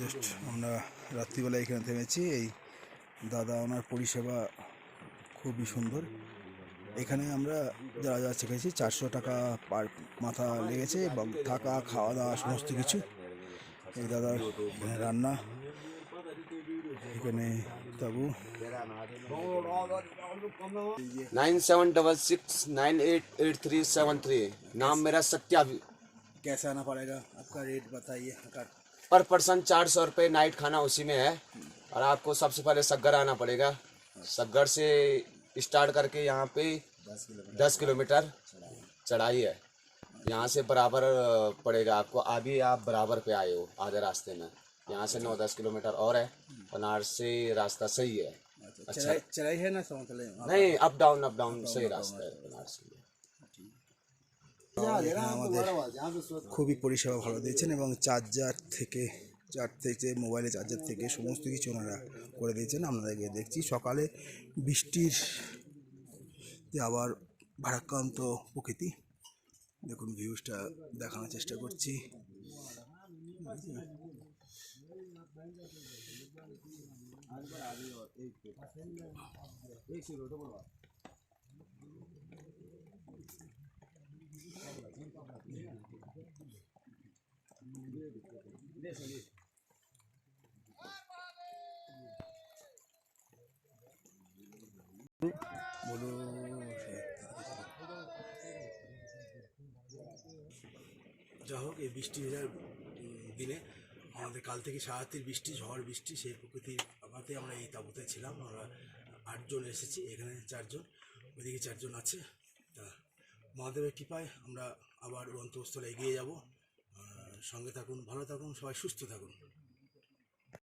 Just আমরা রাত্রিবেলা এখানে থেমেছি। এই দাদা ওনার পরিষেবা খুবই সুন্দর। এখানে আমরা যা যা শিখেছি 400 টাকা পার মাথা লেগেছে এবং থাকা খাওয়া দাওয়া সমস্ত কিছু। এই দাদার এখানে রান্না, এখানে তাবু। 9766988373 नाम मेरा सत्या। कैसे आना पड़ेगा, आपका रेट बताइए। पर पर्सन 400 रुपये नाइट खाना उसी में है। और आपको सबसे पहले सग्गर आना पड़ेगा। सग्गर से स्टार्ट करके यहाँ पे 10 किलोमीटर चढ़ाई है। यहाँ से बराबर पड़ेगा आपको। अभी आप बराबर पे आए हो आधे रास्ते में। यहाँ से 9-10 किलोमीटर और है। बनारस से रास्ता सही है। अच्छा चढ़ाई है ना, समतल है? नहीं, अप डाउन सही रास्ता है बनारस में। আমাদের খুবই পরিষেবা ভালো দিয়েছেন এবং চার্জার থেকে মোবাইলের চার্জার থেকে সমস্ত কিছু ওনারা করে দিয়েছেন। আমরা গিয়ে দেখছি সকালে বৃষ্টির আবার ভারাক্রান্ত প্রকৃতি। দেখুন ভিউজটা দেখানোর চেষ্টা করছি। বলো যা হোক, এই বৃষ্টি ভেজার দিনে আমাদের কাল থেকে সারাতির বৃষ্টি, ঝড় বৃষ্টি, সেই প্রকৃতির আমাতে আমরা এই তাঁবুতে ছিলাম। আমরা 8 জন এসেছি, এখানে 4 জন, ওইদিকে 4 জন আছে। তা মহাদেবের কৃপায় আমরা আবার গন্তব্যস্থলে এগিয়ে যাব। সঙ্গে থাকুন, ভালো থাকুন, সবাই সুস্থ থাকুন।